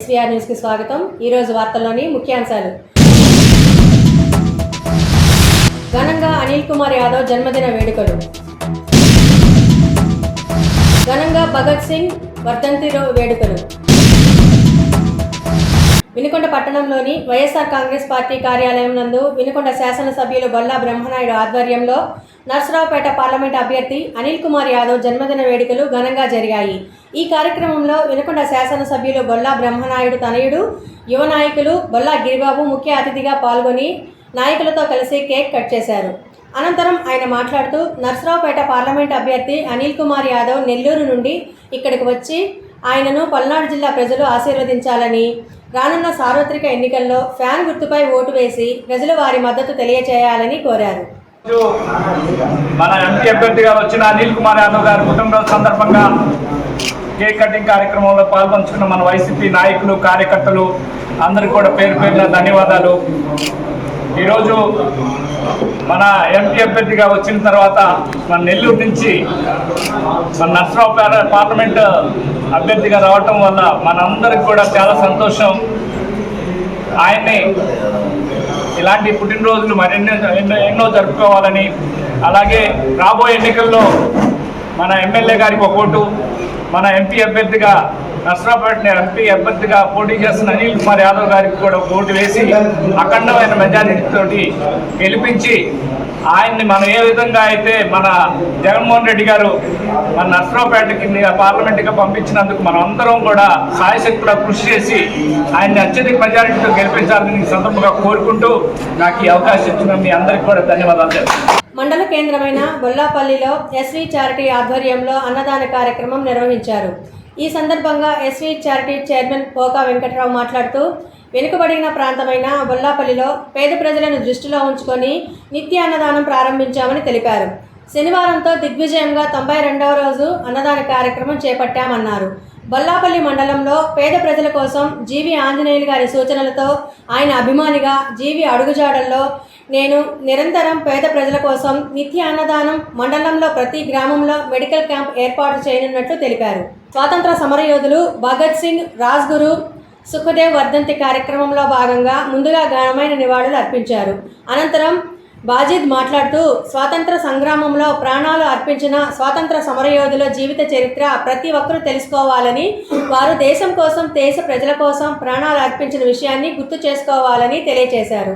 SVR న్యూస్కి స్వాగతం. ఈరోజు వార్తల్లోని ముఖ్యాంశాలు. ఘనంగా అనిల్ కుమార్ యాదవ్ జన్మదిన వేడుకలు. ఘనంగా భగత్ సింగ్ వర్ధంతి వేడుకలు. వినుకొండ పట్టణంలోని వైఎస్ఆర్ కాంగ్రెస్ పార్టీ కార్యాలయం నందు వినుకొండ శాసనసభ్యులు బొల్లా బ్రహ్మనాయుడు ఆధ్వర్యంలో నర్సరావుపేట పార్లమెంట్ అభ్యర్థి అనిల్ కుమార్ యాదవ్ జన్మదిన వేడుకలు ఘనంగా జరిగాయి. ఈ కార్యక్రమంలో వినుకొండ శాసనసభ్యులు బొల్లా బ్రహ్మనాయుడు తనయుడు యువ నాయకులు బొల్లా గిరిబాబు ముఖ్య అతిథిగా పాల్గొని నాయకులతో కలిసి కేక్ కట్ చేశారు. అనంతరం ఆయన మాట్లాడుతూ నర్సరావుపేట పార్లమెంట్ అభ్యర్థి అనిల్ కుమార్ యాదవ్ నెల్లూరు నుండి ఇక్కడికి వచ్చి ఆయనను పల్నాడు జిల్లా ప్రజలు ఆశీర్వదించాలని, రానున్న సార్వత్రిక ఎన్నికల్లో ఫ్యాన్ గుర్తుపై ఓటు వేసి ప్రజలు వారి మద్దతు తెలియచేయాలని కోరారు. మన ఎంపీ అభ్యర్థిగా వచ్చిన అనిల్ కుమార్ యాదవ్ గారి పుట్టినరోజు సందర్భంగా కేక్ కటింగ్ కార్యక్రమంలో పాల్పంచుకున్న మన వైసీపీ నాయకులు, కార్యకర్తలు అందరికీ కూడా పేరు పేరున ధన్యవాదాలు. ఈరోజు మన ఎంపీ అభ్యర్థిగా వచ్చిన తర్వాత మన నెల్లూరు నుంచి మన నర్సరావుపేట పార్లమెంట్ అభ్యర్థిగా రావటం వల్ల మనందరికి కూడా చాలా సంతోషం. ఆయన్ని ఇలాంటి పుట్టినరోజులు ఎన్నో జరుపుకోవాలని, అలాగే రాబోయే ఎన్నికల్లో మన ఎమ్మెల్యే గారికి ఒక ఓటు, మన ఎంపీ అభ్యర్థిగా నర్సరావుపేట ఎంపీ అభ్యర్థిగా పోటీ చేస్తున్న అనిల్ కుమార్ యాదవ్ గారికి కూడా ఓటు వేసి అఖండమైన మెజారిటీతో గెలిపించి ఆయన్ని మనం ఏ విధంగా అయితే మన జగన్మోహన్ రెడ్డి గారు మన నర్సరావుపేటకి పార్లమెంట్గా పంపించినందుకు మనం అందరం కూడా సాయశక్తిగా కృషి చేసి ఆయన్ని అత్యధిక మెజారిటీతో గెలిపించాలని సందర్భంగా కోరుకుంటూ నాకు ఈ అవకాశం ఇచ్చిన మీ అందరికీ కూడా ధన్యవాదాలు. మండల కేంద్రమైన బొల్లాపల్లిలో ఎస్వీ చారిటీ ఆధ్వర్యంలో అన్నదాన కార్యక్రమం నిర్వహించారు. ఈ సందర్భంగా ఎస్వీ చారిటీ చైర్మన్ పోకా వెంకట్రావు మాట్లాడుతూ వెనుకబడిన ప్రాంతమైన బొల్లాపల్లిలో పేద ప్రజలను దృష్టిలో ఉంచుకొని నిత్య అన్నదానం ప్రారంభించామని తెలిపారు. శనివారంతో దిగ్విజయంగా 92వ రోజు అన్నదాన కార్యక్రమం చేపట్టామన్నారు. బొల్లాపల్లి మండలంలో పేద ప్రజల కోసం జీవి ఆంజనేయులు గారి సూచనలతో ఆయన అభిమానిగా జీవి అడుగుజాడల్లో నేను నిరంతరం పేద ప్రజల కోసం నిత్య అన్నదానం మండలంలో ప్రతి గ్రామంలో మెడికల్ క్యాంప్ ఏర్పాటు చేయనున్నట్లు తెలిపారు. స్వాతంత్ర సమరయోధులు భగత్ సింగ్, రాజ్గురు, సుఖదేవ్ వర్ధంతి కార్యక్రమంలో భాగంగా ముందుగా ఘనమైన నివాళులు అర్పించారు. అనంతరం బాజిద్ మాట్లాడుతూ స్వాతంత్ర సంగ్రామంలో ప్రాణాలు అర్పించిన స్వాతంత్ర సమరయోధుల జీవిత చరిత్ర ప్రతి ఒక్కరూ తెలుసుకోవాలని, వారు దేశం కోసం, దేశ ప్రజల కోసం ప్రాణాలు అర్పించిన విషయాన్ని గుర్తు చేసుకోవాలని తెలియజేశారు.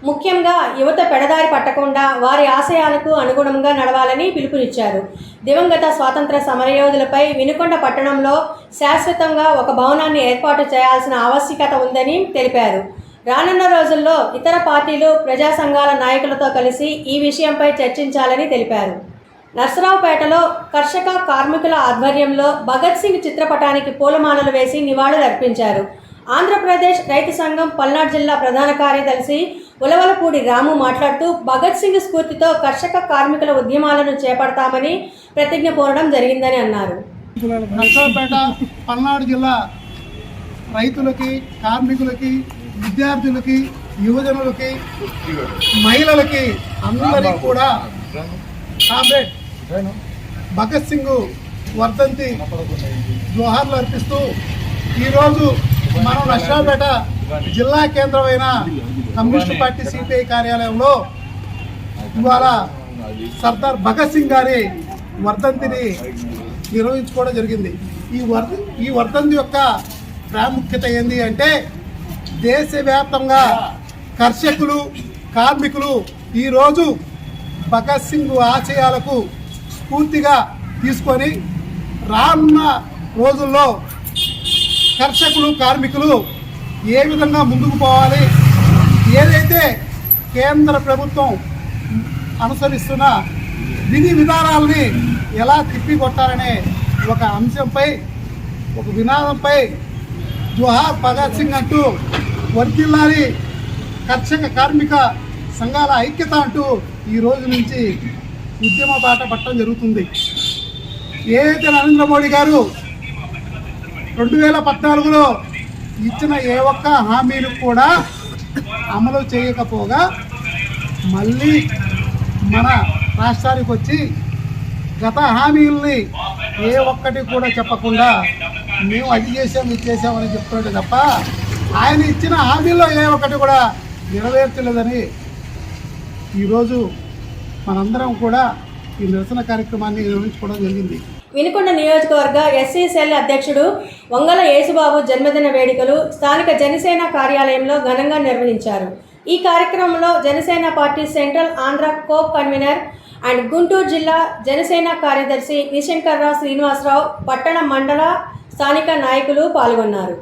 ముఖ్యంగా యువత పెడదారి పట్టకుండా వారి ఆశయాలకు అనుగుణంగా నడవాలని పిలుపునిచ్చారు. దివంగత స్వాతంత్ర సమరయోధులపై వినుకొండ పట్టణంలో శాశ్వతంగా ఒక భవనాన్ని ఏర్పాటు చేయాల్సిన ఆవశ్యకత ఉందని తెలిపారు. రానున్న రోజుల్లో ఇతర పార్టీలు, ప్రజా సంఘాల నాయకులతో కలిసి ఈ విషయంపై చర్చించాలని తెలిపారు. నర్సరావుపేటలో కర్షక కార్మికుల ఆధ్వర్యంలో భగత్ సింగ్ చిత్రపటానికి పూలమాలలు వేసి నివాళులు అర్పించారు. ఆంధ్రప్రదేశ్ రైతు సంఘం పల్నాడు జిల్లా ప్రధాన కార్యదర్శి ఉలవలపూడి రాము మాట్లాడుతూ భగత్ సింగ్ స్ఫూర్తితో కర్షక కార్మికుల ఉద్యమాలను చేపడతామని ప్రతిజ్ఞ పూనడం జరిగిందని అన్నారు. నర్సరావుపేట పల్నాడు జిల్లా రైతులకి, కార్మికులకి, విద్యార్థులకి, యువజనులకి, మహిళలకి అందరికీ కూడా కామ్రేడ్ భగత్ సింగ్ వర్ధంతి జోహార్లు అర్పిస్తూ ఈరోజు మనం నర్సరావుపేట జిల్లా కేంద్రమైన కమ్యూనిస్ట్ పార్టీ సిపిఐ కార్యాలయంలో ఇవాళ సర్దార్ భగత్ సింగ్ గారి వర్ధంతిని నిర్వహించుకోవడం జరిగింది. ఈ వర్ధంతి యొక్క ప్రాముఖ్యత ఏంటి అంటే, దేశవ్యాప్తంగా కర్షకులు, కార్మికులు ఈరోజు భగత్ సింగ్ ఆశయాలకు స్ఫూర్తిగా తీసుకొని రానున్న రోజుల్లో కర్షకులు, కార్మికులు ఏ విధంగా ముందుకు పోవాలి, ఏదైతే కేంద్ర ప్రభుత్వం అనుసరిస్తున్న విధి విధానాలని ఎలా తిప్పికొట్టాలనే ఒక అంశంపై, ఒక వినాదంపై జోహార్ భగత్ సింగ్ అంటూ వర్ధిల్లాలి కర్షక కార్మిక సంఘాల ఐక్యత అంటూ ఈ రోజు నుంచి ఉద్యమ బాట పట్టడం జరుగుతుంది. ఏదైతే నరేంద్ర మోడీ గారు 2014లో ఇచ్చిన ఏ ఒక్క హామీలు కూడా అమలు చేయకపోగా మళ్ళీ మన రాష్ట్రానికి వచ్చి గత హామీల్ని ఏ ఒక్కటి కూడా చెప్పకుండా మేము అది చేసాం ఇది చేసామని చెప్తుంటే తప్ప ఆయన ఇచ్చిన హామీల్లో ఏ ఒక్కటి కూడా నెరవేర్చలేదని ఈరోజు మనందరం కూడా ఈ నిరసన కార్యక్రమాన్ని నిర్వహించుకోవడం జరిగింది. వినుకొండ నియోజకవర్గ ఎస్సీ సెల్ అధ్యక్షుడు వంగల యేసుబాబు జన్మదిన వేడుకలు స్థానిక జనసేన కార్యాలయంలో ఘనంగా నిర్వహించారు. ఈ కార్యక్రమంలో Janasena party central Andhra cope convener and Guntur జిల్లా జనసేన కార్యదర్శి నిశంకర్రావు శ్రీనివాసరావు, పట్టణ మండల స్థానిక నాయకులు పాల్గొన్నారు.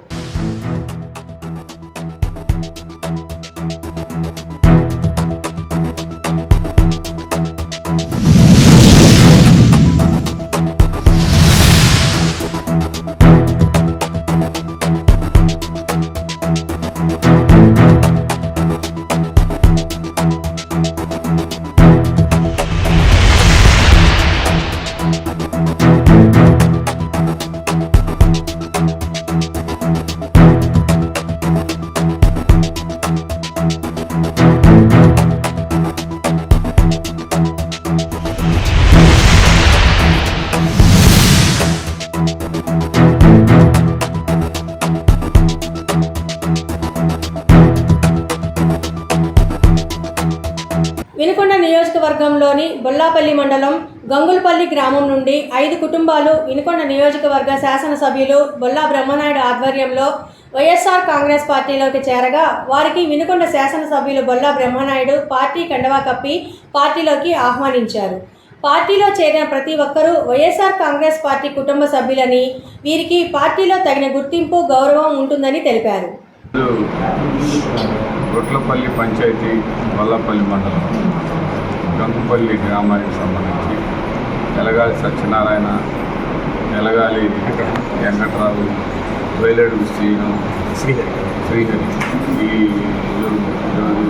వినుకొండ నియోజకవర్గంలోని బొల్లాపల్లి మండలం గంగులపల్లి గ్రామం నుండి 5 కుటుంబాలు వినుకొండ నియోజకవర్గ శాసనసభ్యులు బొల్లా బ్రహ్మనాయుడు ఆధ్వర్యంలో వైఎస్ఆర్ కాంగ్రెస్ పార్టీలోకి చేరగా వారికి వినుకొండ శాసనసభ్యులు బొల్లా బ్రహ్మనాయుడు పార్టీ కండవా కప్పి పార్టీలోకి ఆహ్వానించారు. పార్టీలో చేరిన ప్రతి ఒక్కరూ వైఎస్ఆర్ కాంగ్రెస్ పార్టీ కుటుంబ సభ్యులని, వీరికి పార్టీలో తగిన గుర్తింపు, గౌరవం ఉంటుందని తెలిపారు. గొట్లపల్లి పంచాయతీ వల్లపల్లి మండలం గంగుపల్లి గ్రామానికి సంబంధించి ఎలగాలి సత్యనారాయణ, ఎలగాలి వెంకట్రావు, వేలేడు శ్రీహరి ఈరోజు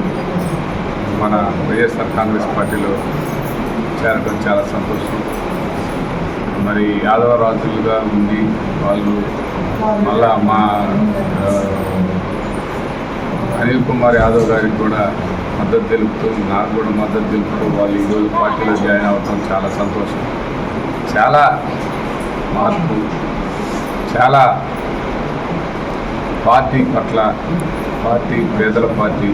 మన వైఎస్ఆర్ కాంగ్రెస్ పార్టీలో చేరడం చాలా సంతోషం. మరి యాదవ రాజులుగా ఉంది వాళ్ళు మళ్ళా మా అనిల్ కుమార్ యాదవ్ గారికి కూడా మద్దతు తెలుపుతూ, నాకు కూడా మద్దతు తెలుపుతూ వాళ్ళు ఈరోజు పార్టీలో జాయిన్ అవ్వడం చాలా సంతోషం. చాలా మార్పు, చాలా పార్టీ పట్ల, పార్టీ పేదల పార్టీ,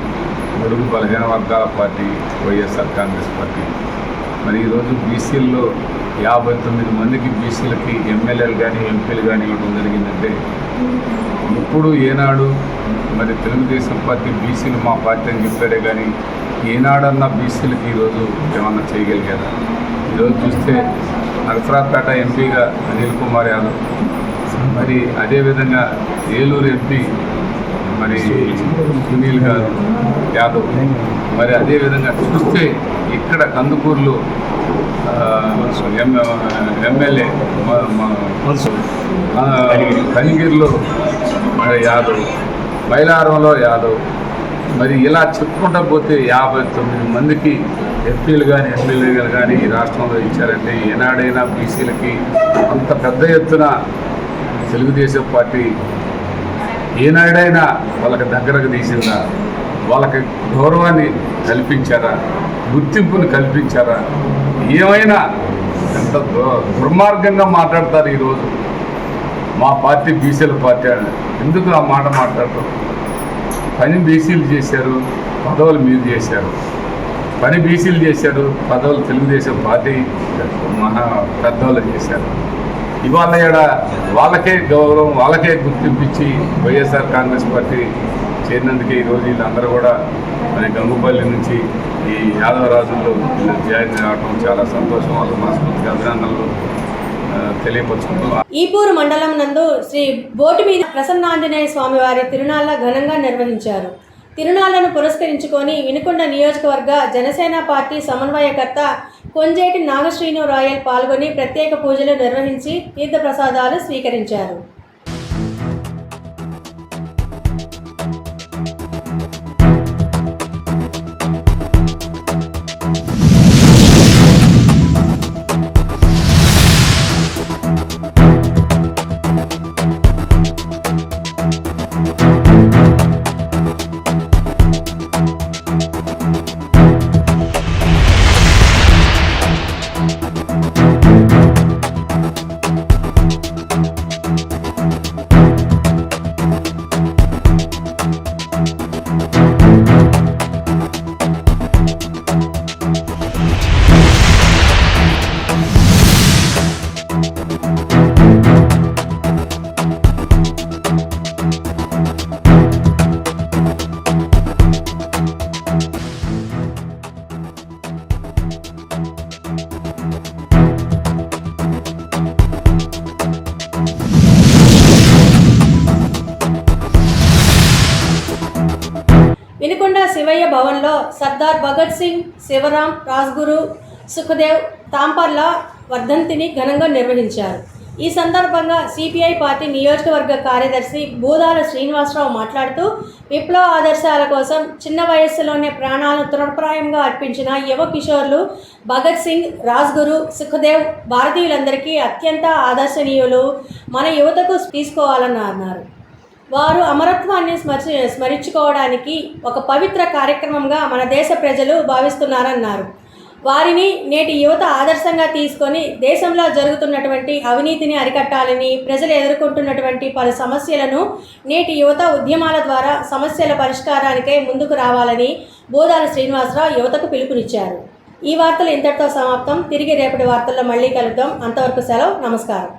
బడుగు బలహీన వర్గాల పార్టీ వైఎస్ఆర్ కాంగ్రెస్ పార్టీ. మరి ఈరోజు బీసీల్లో 59 మందికి బీసీలకి ఎమ్మెల్యేలు కానీ ఎంపీలు కానీ ఇవ్వడం జరిగిందంటే ఇప్పుడు ఏనాడు మరి తెలుగుదేశం పార్టీ బీసీలు మా పార్టీ అని చెప్పారే కానీ ఏనాడన్నా బీసీలకి ఈరోజు ఏమన్నా చేయగలిగారా? ఈరోజు చూస్తే నరసరావుపేట ఎంపీగా అనిల్ కుమార్ యాదవ్, మరి అదేవిధంగా ఏలూరు ఎంపీ మరి సునీల్ గారు యాదవ్, మరి అదేవిధంగా చూస్తే ఇక్కడ కందుకూరులో ఎమ్మెల్యే కనిగిరిలో మరి యాదవ్, మైలారంలో యాదవ్, మరి ఇలా చెప్పుకుంటా పోతే 59 మందికి ఎంపీలు కానీ ఎమ్మెల్యేలు కానీ ఈ రాష్ట్రంలో ఇచ్చారంటే ఏనాడైనా బీసీలకి అంత పెద్ద ఎత్తున తెలుగుదేశం పార్టీ ఏనాడైనా వాళ్ళకి దగ్గరకు తీసిందా? వాళ్ళకి గౌరవాన్ని కల్పించారా? గుర్తింపుని కల్పించారా? ఏమైనా ఎంత దుర్మార్గంగా మాట్లాడతారు ఈరోజు. మా పార్టీ బీసీల పార్టీ ఎందుకు ఆ మాట మాట్లాడతారు? పని బీసీలు చేశారు, పదవులు మీరు చేశారు. పని బీసీలు చేశారు, పదవులు తెలుగుదేశం పార్టీ మహా పెద్దవాళ్ళు చేశారు. ఇవాళ వాళ్ళకే గౌరవం, వాళ్ళకే గుర్తింపించి వైఎస్ఆర్ కాంగ్రెస్ పార్టీ చేరినందుకే ఈరోజు వీళ్ళందరూ కూడా మరి గంగుపల్లి నుంచి ఈ యాదవరాజుల్లో జాయిన్ కావడం చాలా సంతోషం. వాళ్ళ మనస్ఫూర్తిగా అభినందనలు తెలియపరుచుకుంటున్నాం. ఈపూరు మండలం నందు శ్రీ బోటి మీద ప్రసన్నాంజనేయ స్వామి వారి తిరునాళ్ళ ఘనంగా నిర్వహించారు. తిరునాళ్లను పురస్కరించుకొని వినుకొండ నియోజకవర్గ జనసేన పార్టీ సమన్వయకర్త కొంజేటి నాగశ్రీను రాయల్ పాల్గొని ప్రత్యేక పూజలు నిర్వహించి తీర్థప్రసాదాలు స్వీకరించారు. భవన్లో సర్దార్ భగత్ సింగ్, శివరాం, రాజ్గురు, సుఖదేవ్, తాంపర్ల వర్ధంతిని ఘనంగా నిర్వహించారు. ఈ సందర్భంగా సిపిఐ పార్టీ నియోజకవర్గ కార్యదర్శి బూదాల శ్రీనివాసరావు మాట్లాడుతూ విప్లవ ఆదర్శాల కోసం చిన్న వయస్సులోనే ప్రాణాలను తృణప్రాయంగా అర్పించిన యువ కిషోర్లు భగత్ సింగ్, రాజ్గురు, సుఖదేవ్ భారతీయులందరికీ అత్యంత ఆదర్శనీయులు, మన యువతకు తీసుకోవాలని అన్నారు. వారు అమరత్వాన్ని స్మరించుకోవడానికి ఒక పవిత్ర కార్యక్రమంగా మన దేశ ప్రజలు భావిస్తున్నారన్నారు. వారిని నేటి యువత ఆదర్శంగా తీసుకొని దేశంలో జరుగుతున్నటువంటి అవినీతిని అరికట్టాలని, ప్రజలు ఎదుర్కొంటున్నటువంటి పలు సమస్యలను నేటి యువత ఉద్యమాల ద్వారా సమస్యల పరిష్కారానికై ముందుకు రావాలని బోదాల శ్రీనివాసరావు యువతకు పిలుపునిచ్చారు. ఈ వార్తలు ఇంతటితో సమాప్తం. తిరిగి రేపటి వార్తల్లో మళ్ళీ కలుద్దాం. అంతవరకు సెలవు. నమస్కారం.